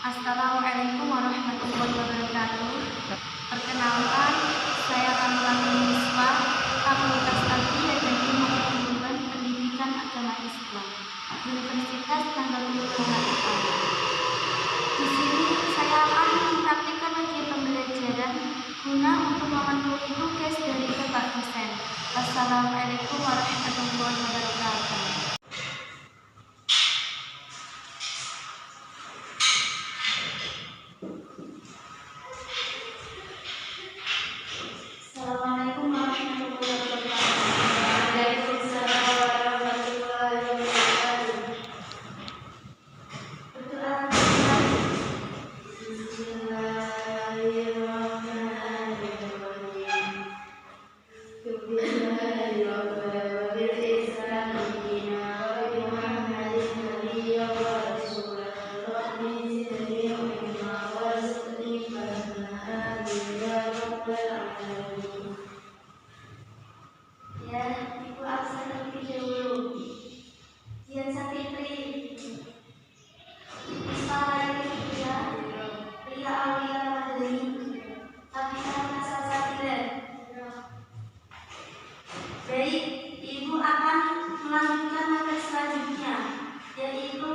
Assalamualaikum warahmatullahi wabarakatuh. Perkenalkan, saya Kamila Niswa, Fakultas Tarbiyah dan Ilmu Pertumbuhan Pendidikan Agama Islam, Universitas Nahdlatul Ulama. Di sini saya akan mempraktikkan metode pembelajaran guna untuk memenuhi tugas dari Bapak dosen. Wassalamualaikum warahmatullahi wabarakatuh. Assalamualaikum warahmatullahi wabarakatuh. Waalaikumsalam warahmatullahi wabarakatuh. Berdoa. Bismillahirrahmanirrahim. Bismillahirrahmanirrahim. Wa bil Islam dinina wa bi Muhammadin nabiyyan wa rasulan. Rabbi zidni ilma warzuqni fahma. Amin ya rabbal alamin. Ya, Ibu absen terlebih dahulu. Dian Sapitri, Isfara Ilya, Ria Aulia Madani, Tabita Nasasabila. Baik, Ibu akan melanjutkan materi selanjutnya, yaitu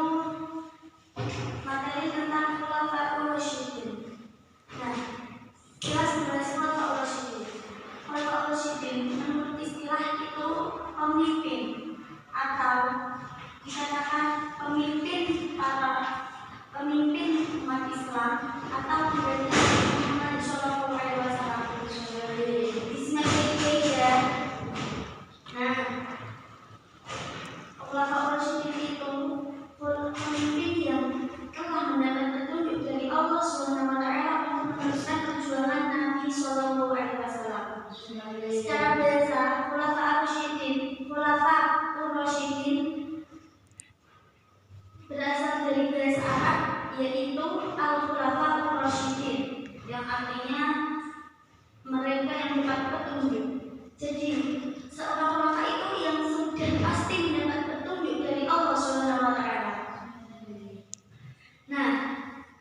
materi tentang Khulafaur Rasyidin. Nah, jelas Khulafaur Rasyidin. Khulafaur Rasyidin menurut istilah itu pemimpin atau dikatakan pemimpin umat Islam atau pengganti Muhammad Shallallahu Alaihi Wasallam. Bismillahirrahmanirrahim. Nah, Khulafaur Rasyidin itu pemimpin yang telah mendapat petunjuk dari Allah Subhanahu Wa Taala untuk meneruskan perjuangan Nabi Shallallahu Alaihi Wasallam. Secara bahasa, Khulafaur Rasyidin berasal dari bahasa Arab, yaitu Al-Khulafaur Rasyidin, yang artinya mereka yang mendapat petunjuk. Jadi, seorang khulafa itu yang sudah pasti mendapat petunjuk dari Allah Subhanahu Wa Taala. Nah,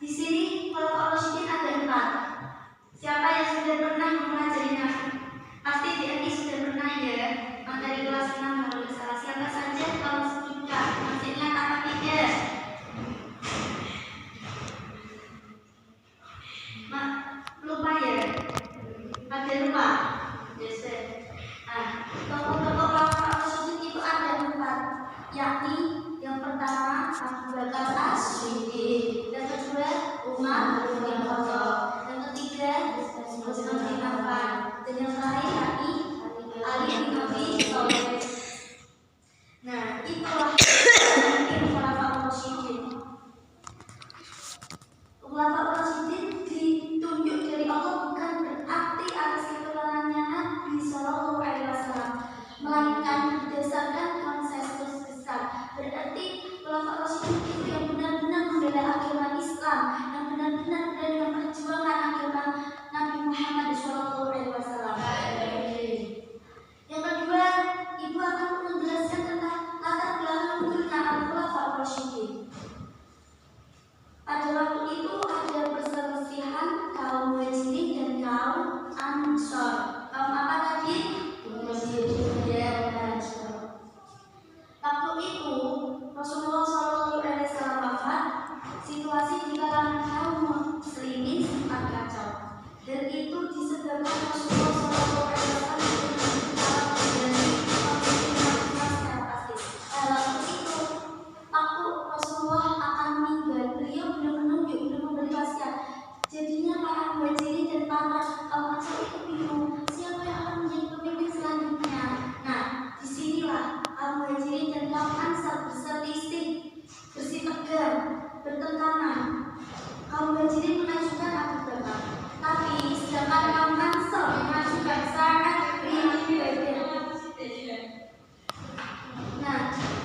di sini Khulafaur Rasyidin ada 4. Siapa yang sudah pernah mempelajarinya? Pasti DNI sudah pernah ya, materi kelas 6 kalau tidak salah. Siapa saja kalau sudah masih ingat apa tidak? Lupa ya? Ada lupa? Yes. Nah, tokoh-tokoh Khulafaur Rasyidin itu ada 4, yakni yang pertama Abu Bakar As-Siddiq, yang kedua Umar bin Khattab, yang ketiga Utsman bin Affan, dan yang terakhir yakni Ali bin Abi Thalib. Nah, itulah pemimpin Khulafaur Rasyidin. Khulafaur Rasyidin ditunjuk dari Allah bukan berarti atas keturunannya Nabi Shallallahu Alaihi Wasallam, melainkan berdasarkan konsensus besar. Berarti Khulafaur Rasyidin itu yang benar-benar membela agama Islam, yang benar-benar berani memperjuangkan agama Nabi Muhammad Shallallahu Alaihi Wasallam. Yang kedua, Ibu akan menjelaskan tentang latar belakang munculnya Al-Khulafaur Rasyidin. Pada waktu itu ada perselisihan kaum Muhajirin dan kaum Ansor. Kaum apa tadi? Muhajirin dan Ansor. Waktu itu Rasulullah SAW wafat. Situasi di kalangan kaum muslimin sempat kacau, dan itu disebabkan Rasulullah SAW jadinya para muhajirin dan para kaum Ansor itu bingung siapa yang akan menjadi pemimpin selanjutnya. Nah, disinilah kaum muhajirin dan kaum Ansor berselisih, bersitegang, bertentangan. Kaum muhajirin mengajukan Abu Bakar, tapi sedangkan kaum Ansor mengajukan Sa'ad bin Ubadah. Nah,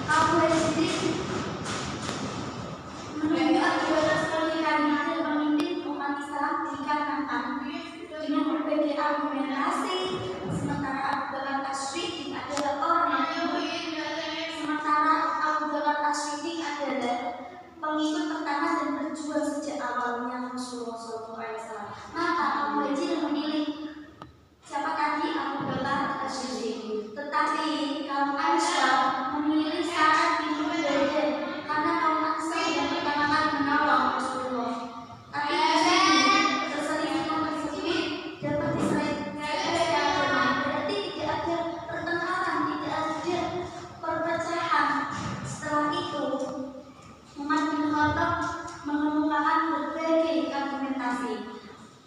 kaum muhajirin menunjuk Abu Bakar sebagai kandidat pemimpin umat Islam dikarenakan dengan berbagai argumentasi. Sementara Abu Bakar As-Siddiq adalah orang yang pengikut pertama dan berjuang sejak awalnya Rasulullah SAW. Maka Abu Bajir memilih siapa tadi? Abu Bakar As-Siddiq. Tetapi kaum Ansar memilih Sa'ad bin Ubadah karena kaum Ansar yang pertama kali menolong Rasulullah. Tapi di sini perselisihan tersebut dapat diselesaikan. Berarti tidak ada pertengkaran, tidak ada perpecahan. Setelah itu Umar bin Khattab mengemukakan berbagai argumentasi.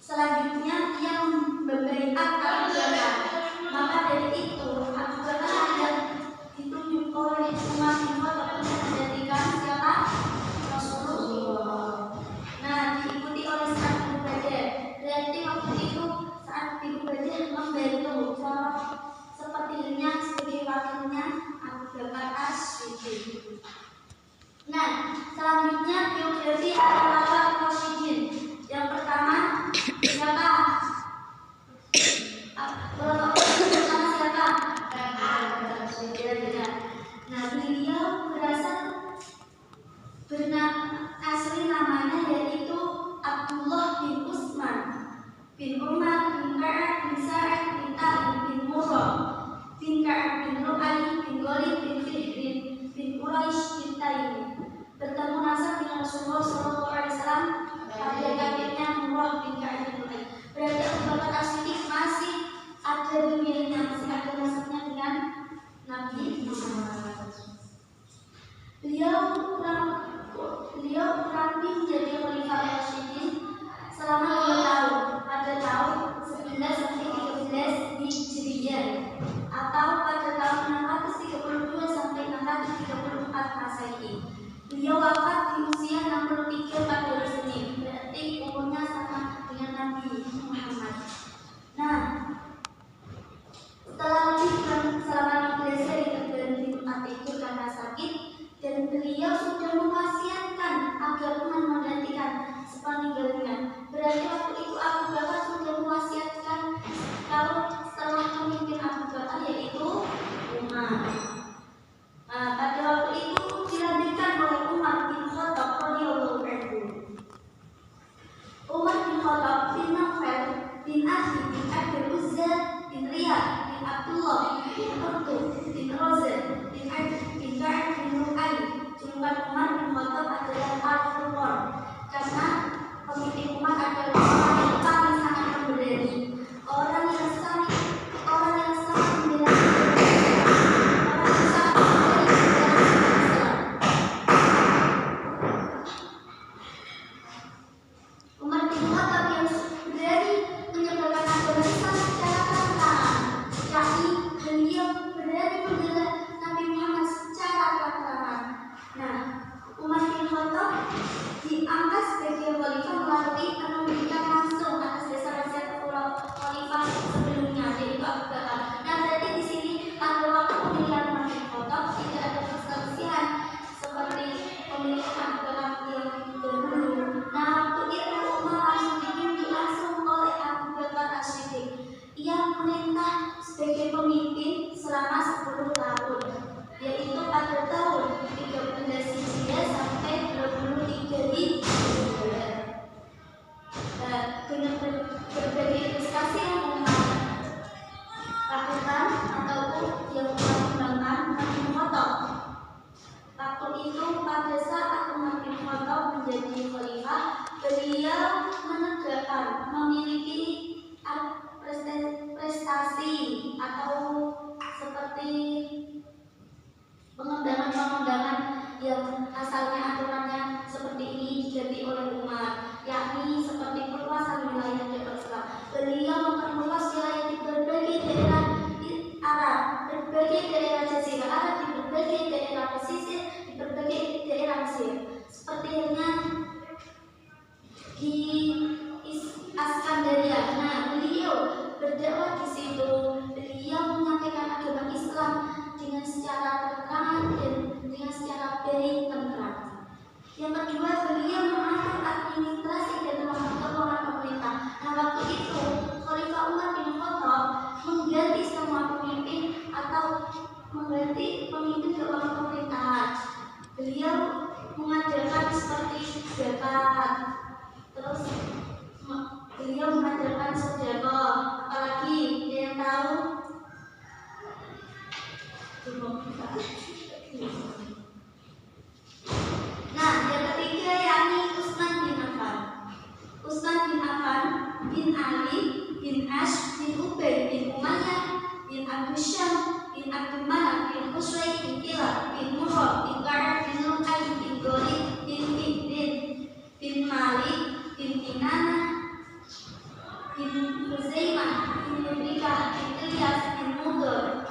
Selanjutnya ia membaiat Abu Bakar. Maka dari itu Abu Bakar yang ditunjuk oleh Umar bin Khattab untuk menjadikan siapa? Rasulullah. Nah, diikuti oleh Sa'ad bin Ubadah. Berarti waktu itu Sa'ad bin Ubadah membantu sepertinya sebagai wakilnya Abu Bakar As-Siddiq. Nah, selanjutnya biografi Al-Khulafaur Rasyidin. Yang pertama siapa? Nah, beliau berasal asli namanya yaitu Abdullah bin Utsman bin Umar bin Ka'ab bin Sa'ad bin Ta'ib bin Murrah bin Ka'ab bin Lu'ay bin Ghalib bin Fihr bin Quraisy bin Taim. Bertemu nasab dengan Rasulullah SAW pada kakeknya Murrah bin Ka'ab bin Lu'ay. Berarti Abu Bakar As-Siddiq masih ada dunianya, masih ada nasabnya dengan Nabi Muhammad. Beliau ramping menjadi Khalifah Rasyidin selama 2 tahun pada tahun 11 sampai 13 Hijriah atau pada tahun 632 sampai 634 Masehi. Beliau wafat di usia 63 pada hari Senin, berarti umurnya sama dengan Nabi Muhammad. Nah, setelah selama 16 hari terberhenti tempat tidur karena sakit, dan beliau sudah mewasiatkan agar Umar menggantikan sepeninggalnya. Berarti waktu itu Abu Bakar sudah mewasiatkan kalau setelah pemimpin Abu Bakar yaitu Umar. Nah, pada waktu itu dilanjutkan oleh Umar bin Khattab radhiyallahu anhu. Umar bin Khattab bin Naufal bin Adi bin Abdul Uzza bin Riyad bin Abdullah bin Urdu bin Razan bin Abd bin Ka'ab bin Lu'ay. Julukan Umar bin Khattab adalah Al-Furqan karena pemimpin Umar adalah orang yang paling sangat pemberani, orang yang sangat membela Umar bin Khattab yang berani menyebarkan agama Islam secara terang-terangan, yakni beliau berani membela Nabi Muhammad secara terang-terangan. Nah, Umar bin Khattab diangkat sebagai khalifah melalui penunjukan langsung atas dasar wasiat khalifah sebelumnya yaitu Abu Bakar. Nah, berarti di sini pada waktu pemilihan Umar bin Khattab tidak ada perselisihan seperti pemilihan Abu Bakar yang dahulu. Nah, waktu itu Umar langsung ditunjuk langsung oleh Abu Bakar As-Siddiq. Ia memerintah sebagai pemimpin selama 10 tahun, yaitu pada tahun 13 Hijriah sampai 23 Hijriah. Dengan berbagai prestasi yang Umar lakukan ataupun yang Umar kembangkan Umar bin Khattab. Waktu itu pada saat Umar bin Khattab menjadi khalifah, beliau menegakkan memiliki prestasi atau seperti pengembangan yang asalnya aturannya seperti ini diganti oleh Umar, yakni seperti perluasan wilayah dakwah Islam. Beliau memperluas wilayah di berbagai daerah Arab, berbagai daerah Jazirah Arab, di berbagai daerah pesisir, di berbagai daerah Mesir. Seperti halnya di Askandaria. Nah, beliau berdakwah di situ. Beliau menyampaikan agama Islam dengan secara terang dan dengan secara baik tentram. Yang kedua, beliau mengatur administrasi dan keuangan pemerintah. Nah, waktu itu Khalifah Umar bin Khattab mengganti semua pemimpin atau mengganti pemimpin keuangan pemerintahan. Beliau mengadakan seperti zakat, Hisham bin Abdul Manaf bin Qusay bin Kilab bin Murrah bin Ka'ab bin Lu'ay bin Ghalib bin Fihdin bin Malik bin Kinana bin Huzaimah bin Mudrikah bin Ilyas bin Mudar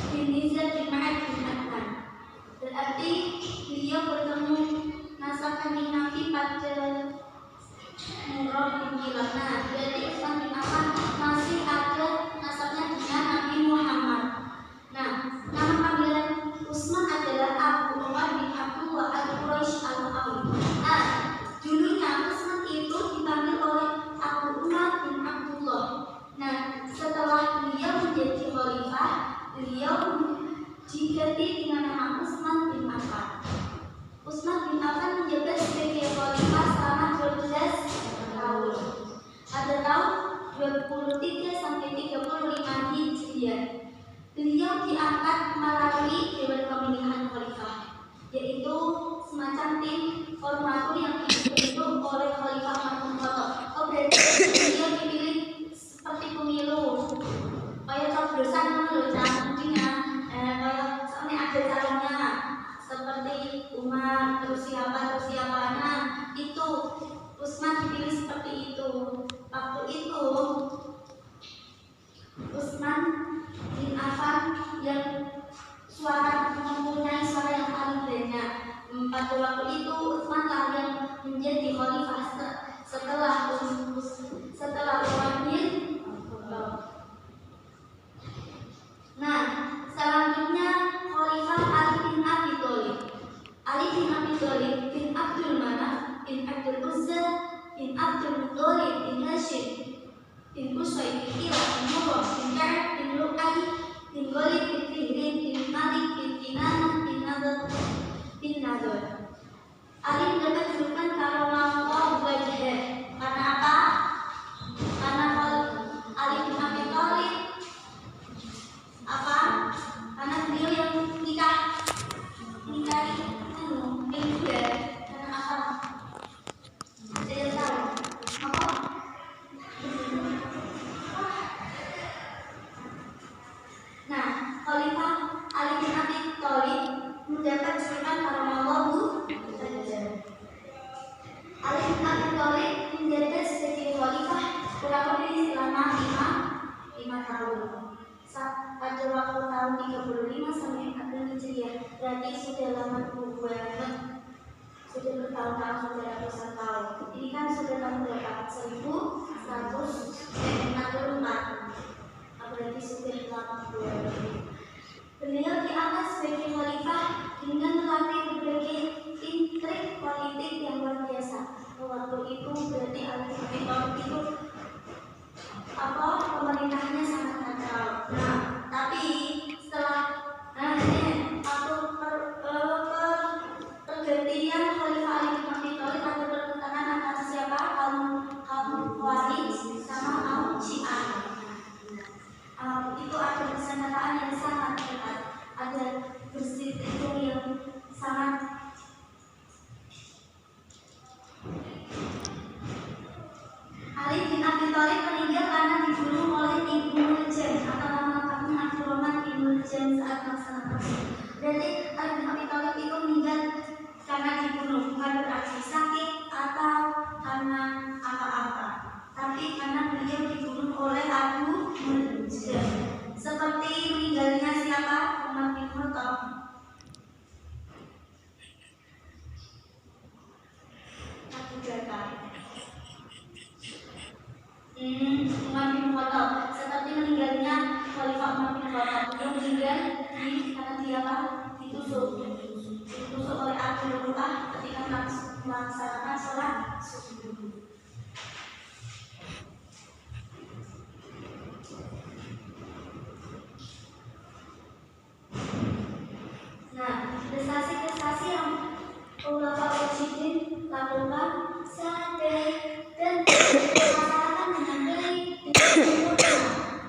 bin Nizar bin Ma'ad bin Adnan. Berarti beliau bertemu nasabnya Nabi pada Murrah bin Kilab. Nah, berarti Utsman bin Affan masih ada nasabnya dengan Nabi Muhammad. Nah, nama panggilan Utsman adalah Abu Umar bin Abdullah al-Quraisy al-Amawi. Nah, dulunya Utsman itu dipanggil oleh Abu Umar bin Abdullah. Nah, setelah beliau menjadi khalifah, beliau diganti dengan nama Utsman bin Affan. Utsman bin Affan menjabat sebagai khalifah selama 12 tahun. Pada tahun 23 sampai 35 Hijriah, beliau diangkat melalui dewan pemilihan khalifah, yaitu semacam tim formatur yang dibentuk oleh Khalifah Umar bin Khattab. Oh, berarti beliau dipilih seperti pemilu. Kayak coblosan menurut cantiknya, kayak sampai ada calonnya seperti Umar, terus siapa. Nah, itu Utsman dipilih seperti itu. Waktu itu Utsman bin Affan yang mempunyai suara yang paling banyak. Pada waktu itu Utsman lah yang menjadi khalifah setelah Umar bin Khattab. Nah, selanjutnya Khalifah Ali bin Abi Thalib. Ali bin Abi Thalib bin Abdul Manaf bin Abdul Uzza bin Abdul Muttalib bin Hashim bin Qusay bin Kilab bin Murrah bin Ka'ab bin Lu'ay bin Ghalib bin Fihdin bin Malik bin Kinana bin Nadhr. Ali mendapat julukan Karamallahu wajhah. Karena apa? Karena Ali bin Abi Thalib apa? Karena beliau yang nikahi juga. Karena apa? Saya tahu. Apa? Nah, Khalifah Ali bin Abi Thalib mendapat julukan Karamallahu wajhah. Ali bin Abi Thalib menjabat sebagai khalifah kurang lebih selama 5 tahun. Pada waktu tahun 35 sampai 40 Hijriah, berarti sudah lama banget, sudah bertahun-tahun, sudah ratusan tahun. Ini kan sudah tahun berapa? 1164. Berarti sudah lama banget. Beliau diangkat sebagai khalifah dengan melalui berbagai intrik politik yang luar biasa. Waktu itu berarti Ali bin Abi Thalib itu pemerintahnya sangat kacau. Nah, tapi setelah pergantian Khalifah Ali bin Abi Thalib ada pertentangan antara siapa? Kaum Khawarij sama kaum Syiah. Itu ada persenjataan yang sangat ketat, ada bersitegung yang sangat. Ali bin Abi Thalib meninggal karena dibunuh oleh Ibnu Jam atau nama lengkapnya Abdurrahman Ibnu Jam saat melaksanakan perang. Berarti Ali bin Abi Thalib itu meninggal karena dibunuh, bukan berarti sakit atau karena apa-apa, tapi karena beliau dibunuh oleh Abu Jam. Seperti meninggalnya siapa? Umar bin Khattab. Abu Bakar. Umar bin Khattab, seperti meninggalnya Khalifah Umar bin Khattab. Beliau meninggal karena dia ditusuk oleh Abu Bakar ketika melaksanakan sholat subuh. Nah, prestasi-prestasi yang Khulafaur Rasyidin lakukan sampai dan masyarakat dengan baik, dengan sempurna.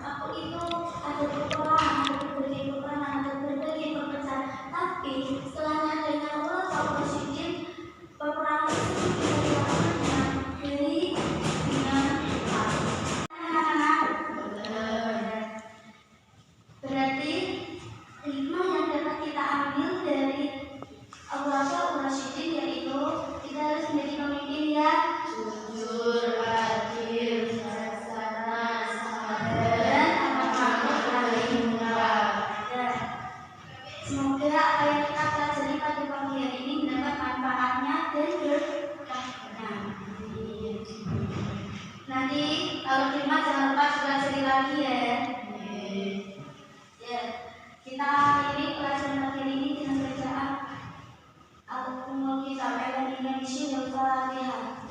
Waktu itu ada berbagai perpecahan. Tapi setelah adanya Khulafaur Rasyidin, peperangan itu bisa dilakukan dengan baik. dengan isi Al-Fatihah.